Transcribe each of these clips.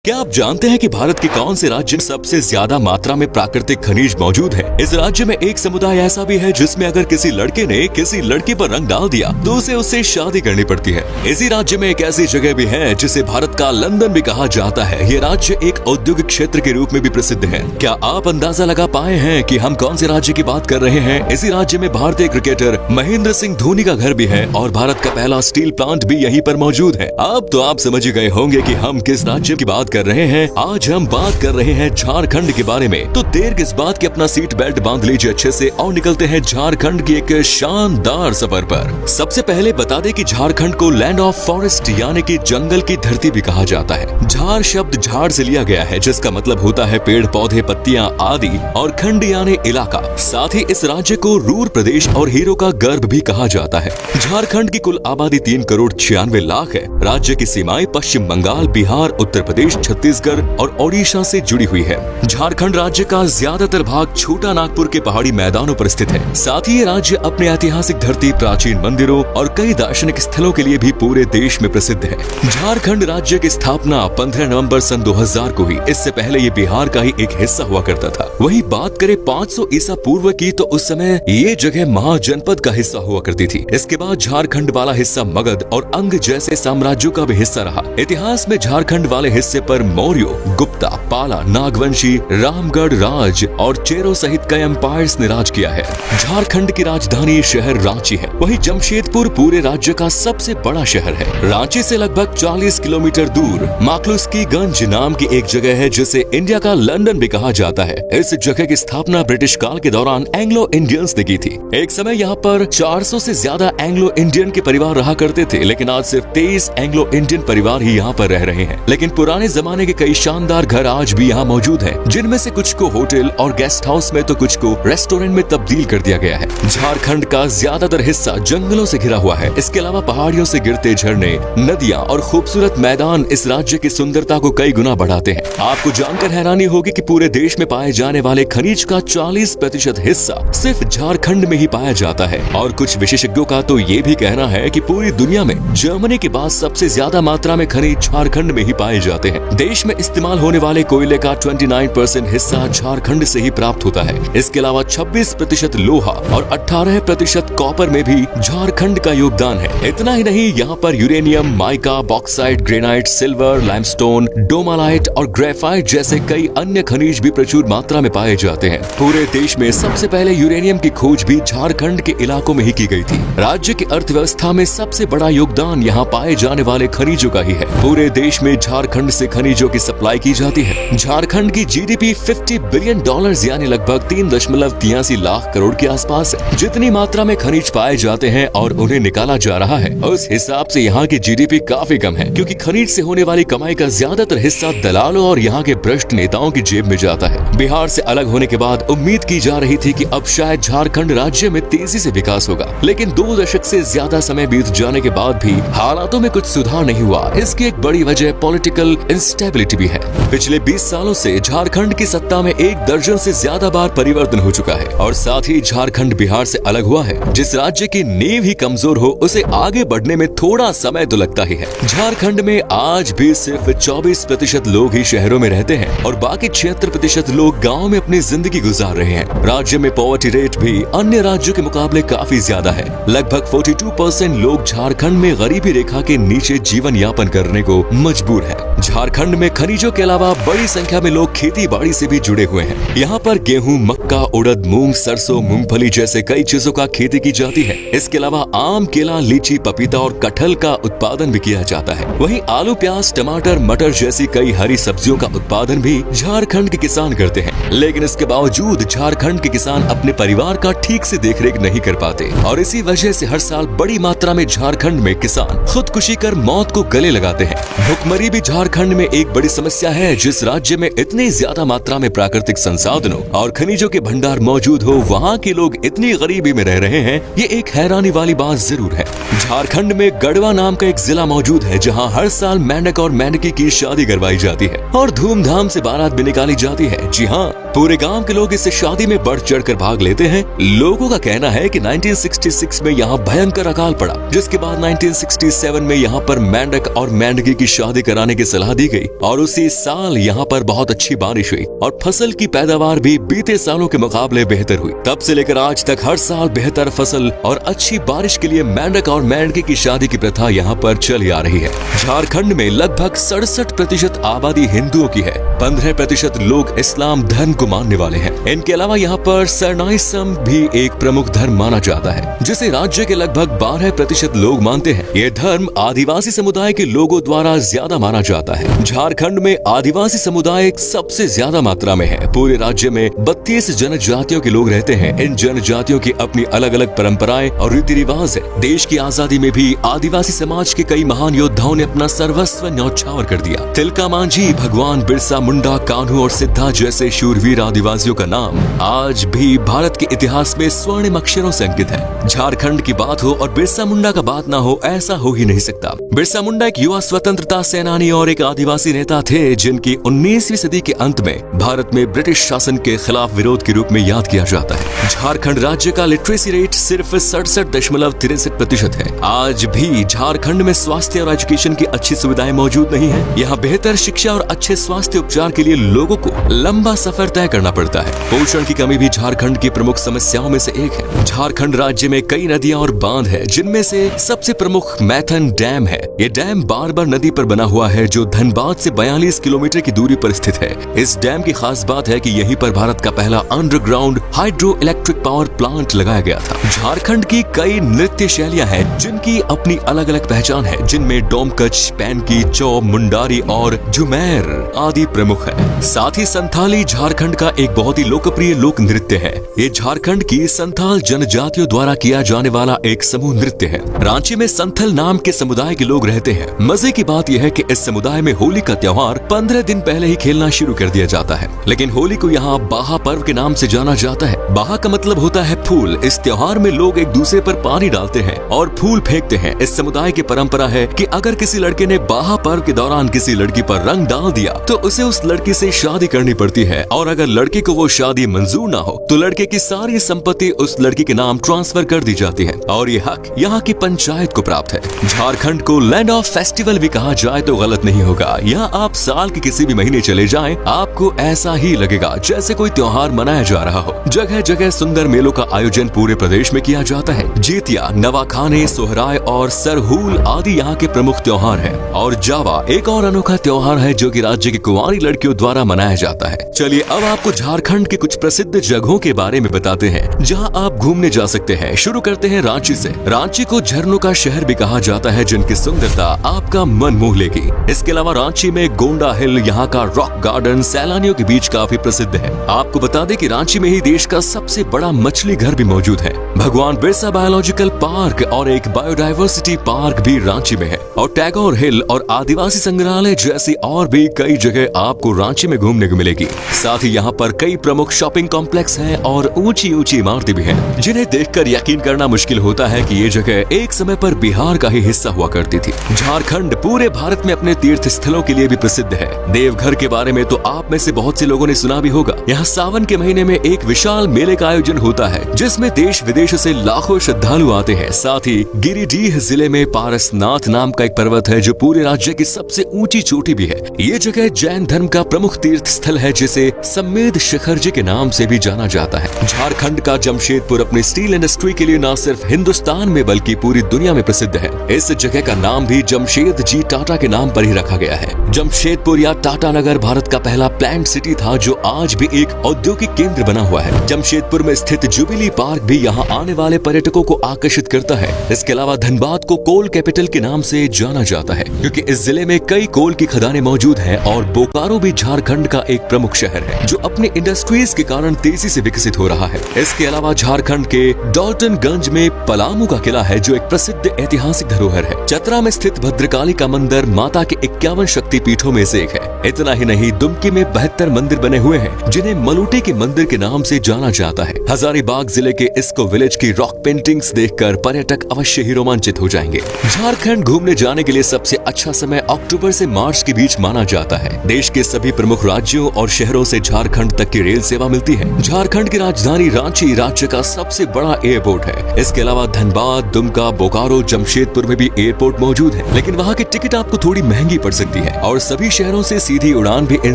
क्या आप जानते हैं कि भारत के कौन से राज्य में सबसे ज्यादा मात्रा में प्राकृतिक खनिज मौजूद है? इस राज्य में एक समुदाय ऐसा भी है जिसमें अगर किसी लड़के ने किसी लड़की पर रंग डाल दिया तो उसे उससे शादी करनी पड़ती है। इसी राज्य में एक ऐसी जगह भी है जिसे भारत का लंदन भी कहा जाता है। ये राज्य एक औद्योगिक क्षेत्र के रूप में भी प्रसिद्ध है। क्या आप अंदाजा लगा पाए हैं कि हम कौन से राज्य की बात कर रहे हैं? इसी राज्य में भारतीय क्रिकेटर महेंद्र सिंह धोनी का घर भी है और भारत का पहला स्टील प्लांट भी यहीं पर मौजूद है। अब तो आप समझ गए होंगे कि हम किस राज्य की बात कर रहे हैं। आज हम बात कर रहे हैं झारखंड के बारे में। तो देर किस बात की, अपना सीट बेल्ट बांध लीजिए अच्छे से और निकलते हैं झारखंड की एक शानदार सफर पर। सबसे पहले बता दें कि झारखंड को लैंड ऑफ फॉरेस्ट यानी कि जंगल की धरती भी कहा जाता है। झार शब्द झाड़ से लिया गया है जिसका मतलब होता है पेड़ पौधे पत्तियां आदि, और खंड यानी इलाका। साथ ही इस राज्य को रूर प्रदेश और हीरो का गर्भ भी कहा जाता है। झारखंड की कुल आबादी 3,96,00,000 है। राज्य की सीमाएं पश्चिम बंगाल, बिहार, उत्तर प्रदेश, छत्तीसगढ़ और ओडिशा से जुड़ी हुई है। झारखंड राज्य का ज्यादातर भाग छोटा नागपुर के पहाड़ी मैदानों पर स्थित है। साथ ही ये राज्य अपने ऐतिहासिक धरती, प्राचीन मंदिरों और कई दार्शनिक स्थलों के लिए भी पूरे देश में प्रसिद्ध है। झारखंड राज्य की स्थापना 15 नवंबर सन 2000 को हुई। इससे पहले ये बिहार का ही एक हिस्सा हुआ करता था। वही बात करें 500 ईसा पूर्व की, तो उस समय ये जगह महाजनपद का हिस्सा हुआ करती थी। इसके बाद झारखंड वाला हिस्सा मगध और अंग जैसे साम्राज्यों का भी हिस्सा रहा। इतिहास में झारखंड वाले हिस्से पर मौर्य, गुप्ता, पाला, नागवंशी, रामगढ़ राज और चेरो सहित कई एम्पायर्स ने राज किया है। झारखंड की राजधानी शहर रांची है। वही जमशेदपुर पूरे राज्य का सबसे बड़ा शहर है। रांची से लगभग 40 किलोमीटर दूर माकलुस्कीगंज नाम की एक जगह है जिसे इंडिया का लंदन भी कहा जाता है। इस जगह की स्थापना ब्रिटिश काल के दौरान एंग्लो इंडियंस ने की थी। एक समय यहाँ पर 400 से ज्यादा एंग्लो इंडियन के परिवार रहा करते थे, लेकिन आज सिर्फ 23 एंग्लो इंडियन परिवार ही यहाँ पर रह रहे हैं। लेकिन पुराने जमाने के कई शानदार घर आज भी यहाँ मौजूद हैं, जिनमें से कुछ को होटल और गेस्ट हाउस में तो कुछ को रेस्टोरेंट में तब्दील कर दिया गया है। झारखंड का ज्यादातर हिस्सा जंगलों से घिरा हुआ है। इसके अलावा पहाड़ियों से गिरते झरने, नदियाँ और खूबसूरत मैदान इस राज्य की सुंदरता को कई गुना बढ़ाते हैं। आपको जानकर हैरानी होगी कि पूरे देश में पाए जाने वाले खनिज का 40% हिस्सा सिर्फ झारखंड में ही पाया जाता है। और कुछ विशेषज्ञों का तो ये भी कहना है कि पूरी दुनिया में जर्मनी के बाद सबसे ज्यादा मात्रा में खनिज झारखंड में ही पाए जाते हैं। देश में इस्तेमाल होने वाले कोयले का 29% हिस्सा झारखंड से ही प्राप्त होता है। इसके अलावा 26% लोहा और 18% कॉपर में भी झारखंड का योगदान है। इतना ही नहीं, यहाँ पर uranium, mica, bauxite, granite, silver, limestone, dolomite और ग्रेफाइट जैसे कई अन्य खनिज भी प्रचुर मात्रा में पाए जाते हैं। पूरे देश में सबसे पहले यूरेनियम की खोज भी झारखंड के इलाकों में ही की गई थी। राज्य की अर्थव्यवस्था में सबसे बड़ा योगदान यहाँ पाए जाने वाले खनिजों का ही है। पूरे देश में झारखंड से खनिजों की सप्लाई की जाती है। झारखंड की जीडीपी $50 बिलियन यानी लगभग 3.83 लाख करोड़ के आसपास है। जितनी मात्रा में खनिज पाए जाते हैं और उन्हें निकाला जा रहा है, उस हिसाब से यहाँ की जीडीपी काफी कम है, क्योंकि खनिज से होने वाली कमाई का ज्यादातर हिस्सा दलालों और यहाँ के भ्रष्ट नेताओं की जेब में जाता है। बिहार से अलग होने के बाद उम्मीद की जा रही थी कि अब शायद झारखंड राज्य में तेजी से विकास होगा, लेकिन 2 दशक से ज्यादा समय बीत जाने के बाद भी हालातों में कुछ सुधार नहीं हुआ। इसकी एक बड़ी वजह पॉलिटिकल इंस्टेबिलिटी भी है। पिछले 20 सालों से झारखंड की सत्ता में 1 दर्जन से ज्यादा बार परिवर्तन हो चुका है, और साथ ही झारखंड बिहार से अलग हुआ है। जिस राज्य की नींव ही कमजोर हो, उसे आगे बढ़ने में थोड़ा समय तो लगता ही है। झारखंड में आज भी सिर्फ 24% लोग ही शहरों में रहते हैं और बाकी 76% लोग गाँव में अपनी जिंदगी गुजार रहे हैं। राज्य में पॉवर्टी रेट भी अन्य राज्यों के मुकाबले काफी ज्यादा है। लगभग 42% लोग झारखंड में गरीबी रेखा के नीचे जीवन यापन करने को मजबूर है। झारखंड में खनिजों के अलावा बड़ी संख्या में लोग खेती बाड़ी से भी जुड़े हुए हैं। यहाँ पर गेहूं, मक्का, उड़द, मूंग, सरसों, मूंगफली जैसे कई चीजों का खेती की जाती है। इसके अलावा आम, केला, लीची, पपीता और कटहल का उत्पादन भी किया जाता है। वहीं आलू, प्याज, टमाटर, मटर जैसी कई हरी सब्जियों का उत्पादन भी झारखंड के किसान करते हैं। लेकिन इसके बावजूद झारखंड के किसान अपने परिवार का ठीक से देखरेख नहीं कर पाते, और इसी वजह से हर साल बड़ी मात्रा में झारखंड में किसान खुदकुशी कर मौत को गले लगाते हैं। भुखमरी भी झारखंड में एक बड़ी समस्या है। जिस राज्य में इतनी ज्यादा मात्रा में प्राकृतिक संसाधनों और खनिजों के भंडार मौजूद हो, वहाँ के लोग इतनी गरीबी में रह रहे हैं, ये एक हैरानी वाली बात जरूर है। झारखंड में गढ़वा नाम का एक जिला मौजूद है, जहाँ हर साल मेंढक और मेंढकी की शादी करवाई जाती है और धूमधाम से बारात भी निकाली जाती है। जी हाँ, पूरे गांव के लोग इस शादी में बढ़ चढ़कर भाग लेते हैं। लोगों का कहना है कि 1966 में यहाँ भयंकर अकाल पड़ा, जिसके बाद 1967 में यहाँ पर मेंढक और मेंढकी की शादी कराने की सलाह दी गई और उसी साल यहाँ पर बहुत अच्छी बारिश हुई और फसल की पैदावार भी बीते सालों के मुकाबले बेहतर हुई। तब से लेकर आज तक हर साल बेहतर फसल और अच्छी बारिश के लिए मेंढक और मेंढकी की शादी की प्रथा यहाँ पर चली आ रही है। झारखंड में लगभग 67% आबादी हिंदुओं की है। 15% लोग इस्लाम धर्म को मानने वाले हैं। इनके अलावा यहाँ पर सरनाइसम भी एक प्रमुख धर्म माना जाता है, जिसे राज्य के लगभग 12% लोग मानते हैं। ये धर्म आदिवासी समुदाय के लोगों द्वारा ज्यादा माना जाता है। झारखंड में आदिवासी समुदाय सबसे ज्यादा मात्रा में है। पूरे राज्य में 32 जनजातियों के लोग रहते हैं। इन जनजातियों की अपनी अलग अलग परंपराएं और रीति रिवाज है। देश की आजादी में भी आदिवासी समाज के कई महान योद्धाओं ने अपना सर्वस्व न्यौछावर कर दिया। तिलका मांझी, भगवान बिरसा मुंडा, कान्हू और सिद्धा जैसे शूरवीर आदिवासियों का नाम आज भी भारत के इतिहास में स्वर्णिम अक्षरों से अंकित है। झारखंड की बात हो और बिरसा मुंडा का बात ना हो, ऐसा हो ही नहीं सकता। बिरसा मुंडा एक युवा स्वतंत्रता सेनानी और एक आदिवासी नेता थे, जिनकी 19वीं सदी के अंत में भारत में ब्रिटिश शासन के खिलाफ विरोध के रूप में याद किया जाता है। झारखंड राज्य का लिटरेसी रेट सिर्फ 67.63% है। आज भी झारखंड में स्वास्थ्य और एजुकेशन की अच्छी सुविधाएं मौजूद नहीं है। यहाँ बेहतर शिक्षा और अच्छे स्वास्थ्य उपचार के लिए लोगों को लंबा सफर तय करना पड़ता है। पोषण की कमी भी झारखंड की प्रमुख समस्याओं में से एक है। झारखंड राज्य में कई नदियां और बांध है, जिनमें से सबसे प्रमुख मैथन डैम है। ये डैम बारबर नदी पर बना हुआ है, जो धनबाद से 42 किलोमीटर की दूरी पर स्थित है। इस डैम की खास बात है कि यहीं पर भारत का पहला underground hydro electric power plant लगाया गया था। झारखंड की कई नृत्य शैलियां हैं, जिनकी अपनी अलग अलग पहचान है, जिनमें डोमकच, पैनकी, चौ, मुंडारी और झुमेर आदि प्रमुख है। साथ ही संथाली झारखंड का एक बहुत ही लोकप्रिय लोक नृत्य है। ये झारखंड की संथाल जनजातियों द्वारा किया जाने वाला एक समूह नृत्य है। रांची में संथल नाम के समुदाय के लोग रहते हैं। मजे की बात यह है कि इस समुदाय में होली का त्योहार 15 दिन पहले ही खेलना शुरू कर दिया जाता है। लेकिन होली को यहाँ बाहा पर्व के नाम से जाना जाता है। बाहा का मतलब होता है फूल। इस त्योहार में लोग एक दूसरे पर पानी डालते हैं और फूल फेंकते हैं। इस समुदाय की परंपरा है कि अगर किसी लड़के ने बाहा पर्व के दौरान किसी लड़की पर रंग डाल दिया तो उसे उस लड़की से शादी करनी पड़ती है, और अगर लड़के को वो शादी मंजूर ना हो तो लड़के की सारी संपत्ति उस लड़की के नाम ट्रांसफर कर दी जाती है और ये हक यहाँ की पंचायत को प्राप्त है। झारखंड को लैंड ऑफ फेस्टिवल भी कहा जाए तो गलत नहीं होगा। यहाँ आप साल के किसी भी महीने चले जाएं, आपको ऐसा ही लगेगा जैसे कोई त्योहार मनाया जा रहा हो। जगह जगह सुंदर मेलों का आयोजन पूरे प्रदेश में किया जाता है। जीतिया, नवाखाने, सोहराय और सरहूल आदि यहाँ के प्रमुख त्योहार है। और जावा एक और अनोखा त्योहार है जो कि राज्य की कुंवारी लड़कियों द्वारा मनाया जाता है। चलिए अब आपको झारखंड के कुछ प्रसिद्ध जगहों के बारे में बताते हैं जहां आप घूमने जा सकते हैं। शुरू करते हैं रांची से। रांची को झरनों का शहर भी कहा जाता है, जिनकी सुंदरता आपका मन मोह लेगी। इसके अलावा रांची में गोंडा हिल, यहाँ का रॉक गार्डन सैलानियों के बीच काफी प्रसिद्ध है। आपको बता दें कि रांची में ही देश का सबसे बड़ा मछली घर भी मौजूद है। भगवान बिरसा बायोलॉजिकल पार्क और एक बायोडायवर्सिटी पार्क भी रांची में है। और टैगोर हिल और आदिवासी संग्रहालय जैसी और भी कई जगह आपको रांची में घूमने को मिलेगी। साथ ही यहाँ पर कई प्रमुख शॉपिंग कॉम्प्लेक्स हैं और ऊंची ऊंची इमारतें भी हैं, जिन्हें देखकर यकीन करना मुश्किल होता है कि ये जगह एक समय पर बिहार का ही हिस्सा हुआ करती थी। झारखंड पूरे भारत में अपने तीर्थ स्थलों के लिए भी प्रसिद्ध है। देवघर के बारे में तो आप में से बहुत से लोगों ने सुना भी होगा। यहाँ सावन के महीने में एक विशाल मेले का आयोजन होता है, जिसमें देश विदेश से लाखों श्रद्धालु आते हैं। साथ ही गिरिडीह जिले में पारसनाथ नाम का एक पर्वत है, जो पूरे राज्य की सबसे ऊंची चोटी भी है। ये जगह जैन धर्म का प्रमुख तीर्थ स्थल है, जिसे सम्मेद शिखर जी के नाम से भी जाना जाता है। झारखंड का जमशेदपुर अपनी स्टील इंडस्ट्री के लिए न सिर्फ हिंदुस्तान में बल्कि पूरी दुनिया में प्रसिद्ध है। इस जगह का नाम भी जमशेद जी टाटा के नाम पर ही रखा गया है। जमशेदपुर या टाटा नगर भारत का पहला प्लांट सिटी था, जो आज भी एक औद्योगिक केंद्र बना हुआ है। जमशेदपुर में स्थित जुबिली पार्क भी यहाँ आने वाले पर्यटकों को आकर्षित करता है। इसके अलावा धनबाद को कोल कैपिटल के नाम से जाना जाता है, क्योंकि इस जिले में कई कोल की खदानें मौजूद हैं। और बोकारो भी झारखंड का एक प्रमुख शहर है, जो अपने इंडस्ट्रीज के कारण तेजी से विकसित हो रहा है। इसके अलावा झारखंड के डॉल्टनगंज में पलामू का किला है, जो एक प्रसिद्ध ऐतिहासिक धरोहर है। चतरा में स्थित भद्रकाली का मंदिर माता के 51 शक्ति पीठों में से एक है। इतना ही नहीं, दुमकी में 72 मंदिर बने हुए हैं, जिन्हें मलूटे के मंदिर के नाम से जाना जाता है। हजारीबाग जिले के इस्को विलेज की रॉक पेंटिंग्स देखकर पर्यटक अवश्य ही रोमांचित हो जाएंगे। झारखंड घूमने जाने के लिए सबसे अच्छा समय अक्टूबर से मार्च के बीच माना जाता है। देश के सभी प्रमुख राज्यों और शहरों से झारखंड तक की रेल सेवा मिलती है। झारखंड की राजधानी रांची राज्य का सबसे बड़ा एयरपोर्ट है। इसके अलावा धनबाद, दुमका, बोकारो, जमशेदपुर में भी एयरपोर्ट मौजूद है, लेकिन वहाँ की टिकट आपको थोड़ी महंगी पड़ सकती है और सभी शहरों से सीधी उड़ान भी इन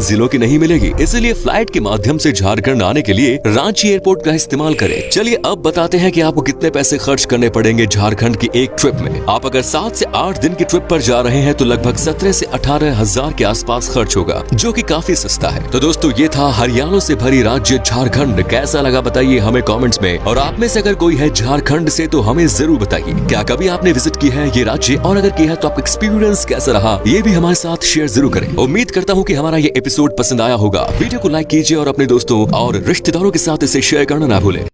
जिलों की नहीं मिलेगी। इसलिए फ्लाइट के माध्यम से झारखंड आने के लिए रांची एयरपोर्ट का इस्तेमाल करें। चलिए अब बताते हैं कि आपको कितने पैसे खर्च करने पड़ेंगे झारखंड की एक ट्रिप में। आप अगर 7 से 8 दिन की ट्रिप पर जा रहे हैं तो लगभग 17 से 18 हजार के आसपास खर्च होगा, जो कि काफी सस्ता है। तो दोस्तों ये था हरियाणा से भरी राज्य झारखंड। कैसा लगा बताइए हमें कमेंट्स में, और आप में से अगर कोई है झारखंड से तो हमें जरूर बताइए। क्या कभी आपने विजिट की है ये राज्य, और अगर किया है तो आप एक्सपीरियंस कैसा रहा ये भी हमारे साथ शेयर जरूर करें। उम्मीद करता हूँ कि हमारा ये एपिसोड पसंद आया होगा। वीडियो को लाइक कीजिए और अपने दोस्तों और रिश्तेदारों के साथ इसे शेयर करना ना भूलें।